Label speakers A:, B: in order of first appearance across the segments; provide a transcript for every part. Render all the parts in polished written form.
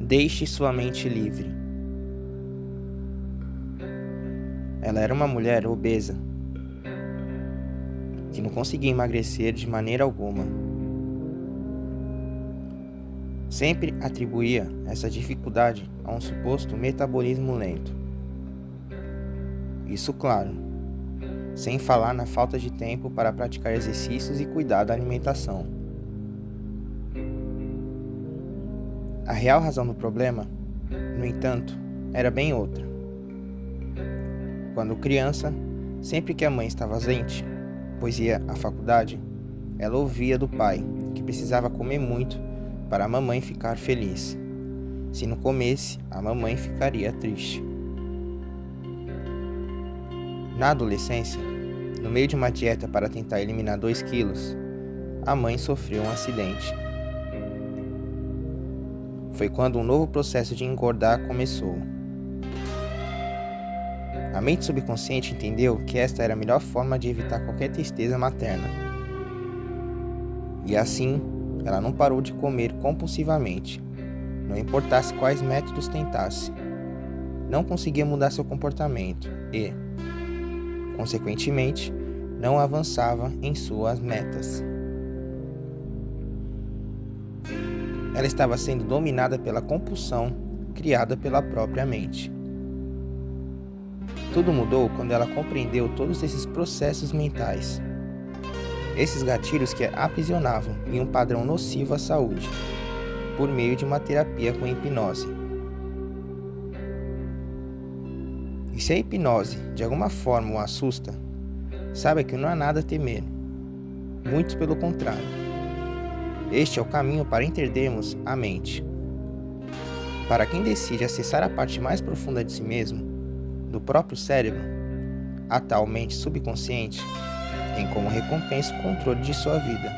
A: Deixe sua mente livre. Ela era uma mulher obesa, que não conseguia emagrecer de maneira alguma. Sempre atribuía essa dificuldade a um suposto metabolismo lento. Isso, claro, sem falar na falta de tempo para praticar exercícios e cuidar da alimentação. A real razão do problema, no entanto, era bem outra. Quando criança, sempre que a mãe estava ausente, pois ia à faculdade, ela ouvia do pai que precisava comer muito para a mamãe ficar feliz. Se não comesse, a mamãe ficaria triste. Na adolescência, no meio de uma dieta para tentar eliminar 2 quilos, a mãe sofreu um acidente. Foi quando um novo processo de engordar começou. A mente subconsciente entendeu que esta era a melhor forma de evitar qualquer tristeza materna. E assim, ela não parou de comer compulsivamente, não importasse quais métodos tentasse. Não conseguia mudar seu comportamento e, consequentemente, não avançava em suas metas. Ela estava sendo dominada pela compulsão criada pela própria mente. Tudo mudou quando ela compreendeu todos esses processos mentais. Esses gatilhos que a aprisionavam em um padrão nocivo à saúde, por meio de uma terapia com hipnose. E se a hipnose de alguma forma o assusta, saiba que não há nada a temer. Muito pelo contrário. Este é o caminho para entendermos a mente. Para quem decide acessar a parte mais profunda de si mesmo, do próprio cérebro, a tal mente subconsciente tem como recompensa o controle de sua vida,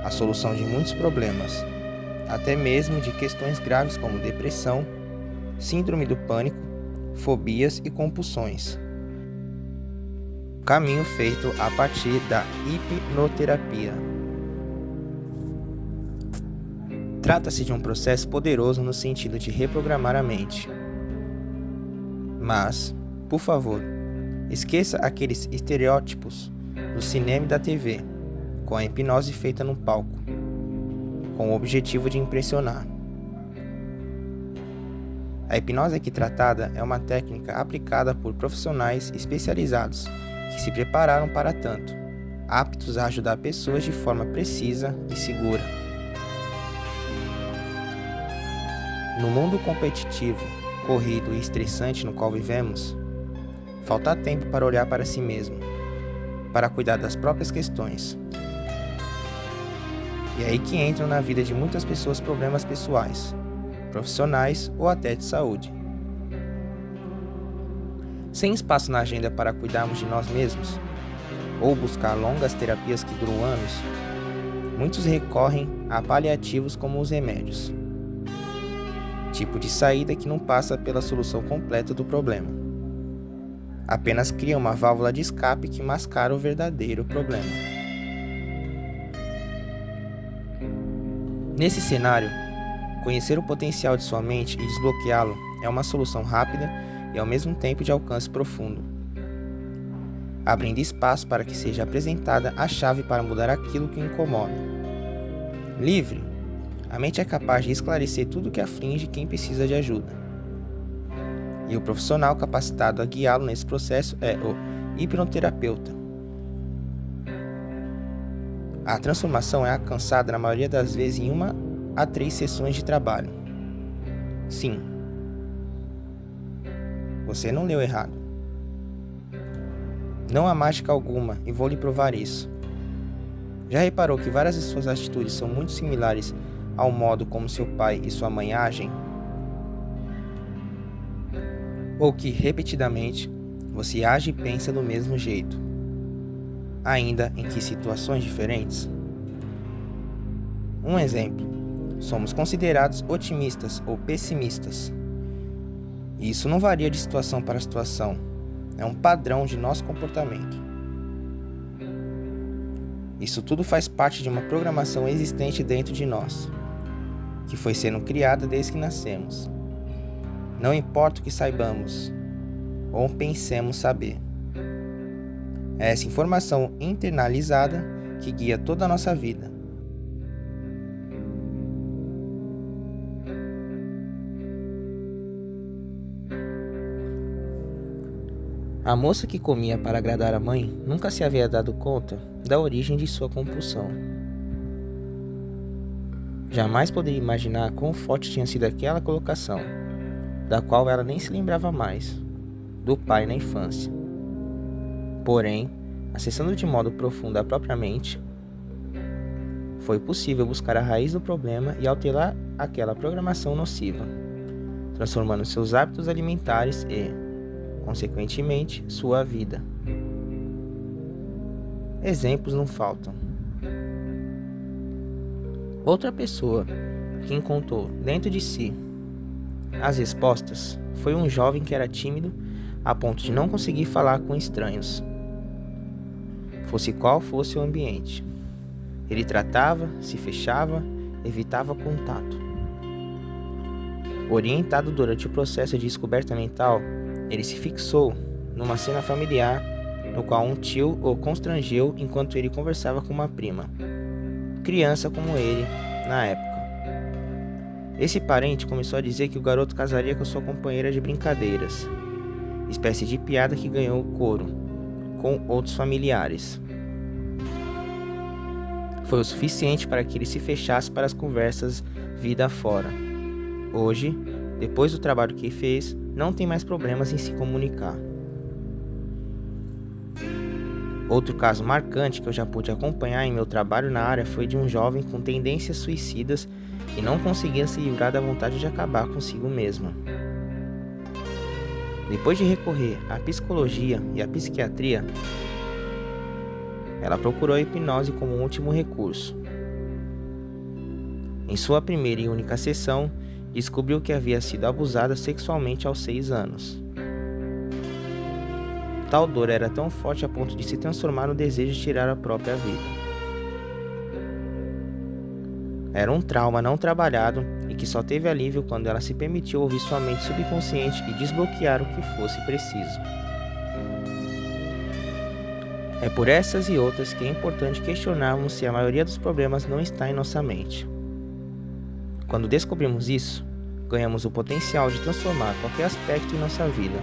A: a solução de muitos problemas, até mesmo de questões graves como depressão, síndrome do pânico, fobias e compulsões. Caminho feito a partir da hipnoterapia. Trata-se de um processo poderoso no sentido de reprogramar a mente. Mas, por favor, esqueça aqueles estereótipos do cinema e da TV, com a hipnose feita no palco, com o objetivo de impressionar. A hipnose aqui tratada é uma técnica aplicada por profissionais especializados que se prepararam para tanto, aptos a ajudar pessoas de forma precisa e segura. No mundo competitivo, corrido e estressante no qual vivemos, falta tempo para olhar para si mesmo, para cuidar das próprias questões. E é aí que entram na vida de muitas pessoas problemas pessoais, profissionais ou até de saúde. Sem espaço na agenda para cuidarmos de nós mesmos, ou buscar longas terapias que duram anos, muitos recorrem a paliativos como os remédios. Tipo de saída que não passa pela solução completa do problema. Apenas cria uma válvula de escape que mascara o verdadeiro problema. Nesse cenário, conhecer o potencial de sua mente e desbloqueá-lo é uma solução rápida e ao mesmo tempo de alcance profundo, abrindo espaço para que seja apresentada a chave para mudar aquilo que o incomoda. Livre, a mente é capaz de esclarecer tudo que aflige quem precisa de ajuda. E o profissional capacitado a guiá-lo nesse processo é o hipnoterapeuta. A transformação é alcançada na maioria das vezes em 1 a 3 sessões de trabalho. Sim, você não leu errado. Não há mágica alguma e vou lhe provar isso. Já reparou que várias de suas atitudes são muito similares ao modo como seu pai e sua mãe agem? Ou que, repetidamente, você age e pensa do mesmo jeito, ainda em que situações diferentes? Um exemplo: somos considerados otimistas ou pessimistas. E isso não varia de situação para situação, é um padrão de nosso comportamento. Isso tudo faz parte de uma programação existente dentro de nós. que foi sendo criada desde que nascemos. Não importa o que saibamos ou pensemos saber. É essa informação internalizada que guia toda a nossa vida. A moça que comia para agradar a mãe nunca se havia dado conta da origem de sua compulsão. Jamais poderia imaginar quão forte tinha sido aquela colocação, da qual ela nem se lembrava mais, do pai na infância. Porém, acessando de modo profundo a própria mente, foi possível buscar a raiz do problema e alterar aquela programação nociva, transformando seus hábitos alimentares e, consequentemente, sua vida. Exemplos não faltam. Outra pessoa que encontrou dentro de si as respostas foi um jovem que era tímido a ponto de não conseguir falar com estranhos, fosse qual fosse o ambiente. Ele tratava, se fechava, evitava contato. Orientado durante o processo de descoberta mental, ele se fixou numa cena familiar no qual um tio o constrangeu enquanto ele conversava com uma prima, criança como ele na época. Esse parente começou a dizer que o garoto casaria com sua companheira de brincadeiras, espécie de piada que ganhou coro com outros familiares. Foi o suficiente para que ele se fechasse para as conversas vida fora. Hoje, depois do trabalho que fez, não tem mais problemas em se comunicar. Outro caso marcante que eu já pude acompanhar em meu trabalho na área foi de um jovem com tendências suicidas que não conseguia se livrar da vontade de acabar consigo mesmo. Depois de recorrer à psicologia e à psiquiatria, ela procurou a hipnose como último recurso. Em sua primeira e única sessão, descobriu que havia sido abusada sexualmente aos 6 anos. Tal dor era tão forte a ponto de se transformar no desejo de tirar a própria vida. Era um trauma não trabalhado e que só teve alívio quando ela se permitiu ouvir sua mente subconsciente e desbloquear o que fosse preciso. É por essas e outras que é importante questionarmos se a maioria dos problemas não está em nossa mente. Quando descobrimos isso, ganhamos o potencial de transformar qualquer aspecto em nossa vida.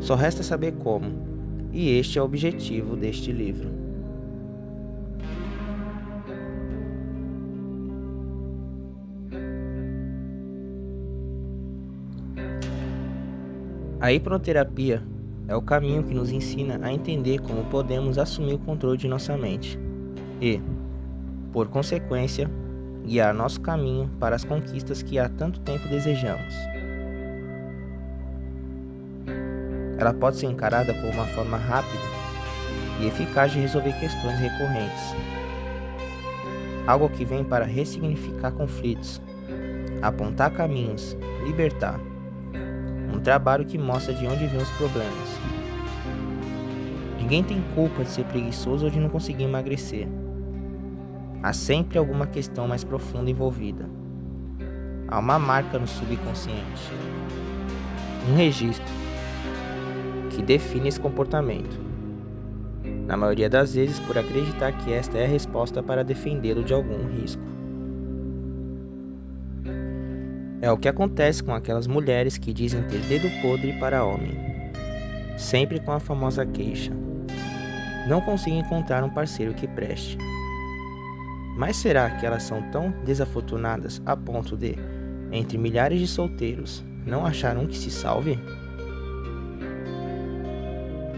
A: Só resta saber como, e este é o objetivo deste livro. A hipnoterapia é o caminho que nos ensina a entender como podemos assumir o controle de nossa mente e, por consequência, guiar nosso caminho para as conquistas que há tanto tempo desejamos. Ela pode ser encarada como uma forma rápida e eficaz de resolver questões recorrentes. Algo que vem para ressignificar conflitos, apontar caminhos, libertar. Um trabalho que mostra de onde vêm os problemas. Ninguém tem culpa de ser preguiçoso ou de não conseguir emagrecer. Há sempre alguma questão mais profunda envolvida. Há uma marca no subconsciente. Um registro que define esse comportamento. Na maioria das vezes por acreditar que esta é a resposta para defendê-lo de algum risco. É o que acontece com aquelas mulheres que dizem ter dedo podre para homem. Sempre com a famosa queixa. Não consigo encontrar um parceiro que preste. Mas será que elas são tão desafortunadas a ponto de, entre milhares de solteiros, não achar um que se salve?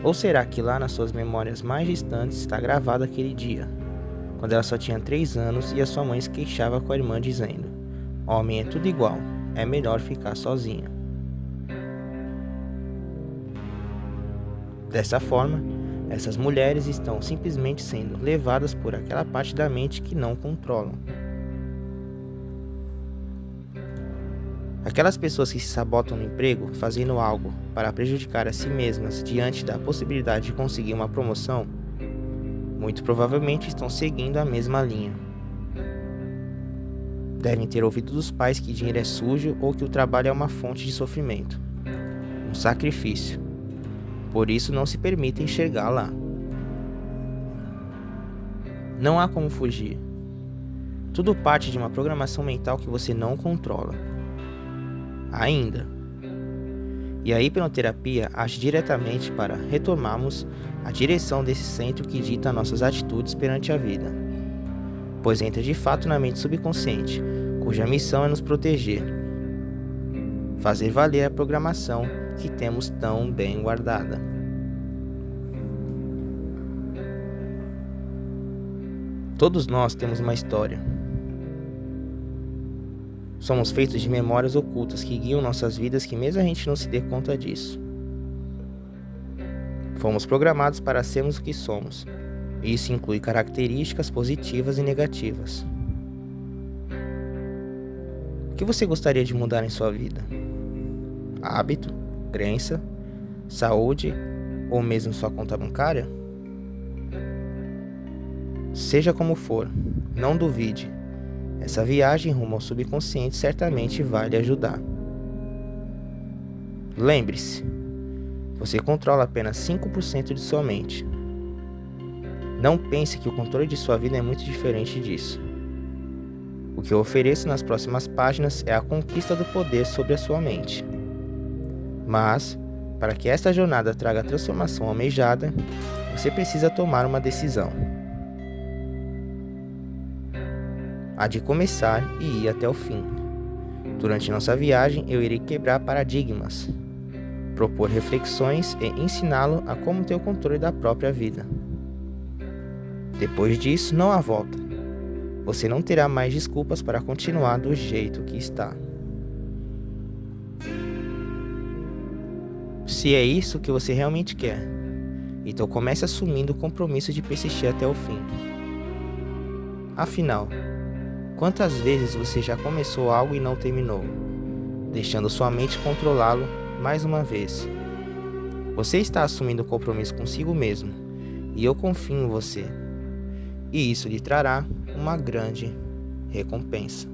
A: Ou será que lá nas suas memórias mais distantes está gravado aquele dia, quando ela só tinha 3 anos e a sua mãe se queixava com a irmã dizendo: "Homem é tudo igual, é melhor ficar sozinha"? Dessa forma, essas mulheres estão simplesmente sendo levadas por aquela parte da mente que não controlam. Aquelas pessoas que se sabotam no emprego fazendo algo para prejudicar a si mesmas diante da possibilidade de conseguir uma promoção, muito provavelmente estão seguindo a mesma linha. Devem ter ouvido dos pais que dinheiro é sujo ou que o trabalho é uma fonte de sofrimento, um sacrifício. Por isso não se permitem enxergar lá. Não há como fugir. Tudo parte de uma programação mental que você não controla. Ainda. E a hipnoterapia age diretamente para retomarmos a direção desse centro que dita nossas atitudes perante a vida, pois entra de fato na mente subconsciente, cuja missão é nos proteger, fazer valer a programação que temos tão bem guardada. Todos nós temos uma história. Somos feitos de memórias ocultas que guiam nossas vidas, que mesmo a gente não se dê conta disso. Fomos programados para sermos o que somos. E isso inclui características positivas e negativas. O que você gostaria de mudar em sua vida? Hábito, crença, saúde ou mesmo sua conta bancária? Seja como for, não duvide. Essa viagem rumo ao subconsciente certamente vai lhe ajudar. Lembre-se, você controla apenas 5% de sua mente. Não pense que o controle de sua vida é muito diferente disso. O que eu ofereço nas próximas páginas é a conquista do poder sobre a sua mente. Mas, para que esta jornada traga a transformação almejada, você precisa tomar uma decisão. Há de começar e ir até o fim. Durante nossa viagem, eu irei quebrar paradigmas, propor reflexões e ensiná-lo a como ter o controle da própria vida. Depois disso, não há volta. Você não terá mais desculpas para continuar do jeito que está. Se é isso que você realmente quer, então comece assumindo o compromisso de persistir até o fim. Afinal, quantas vezes você já começou algo e não terminou, deixando sua mente controlá-lo mais uma vez? Você está assumindo o compromisso consigo mesmo, e eu confio em você. E isso lhe trará uma grande recompensa.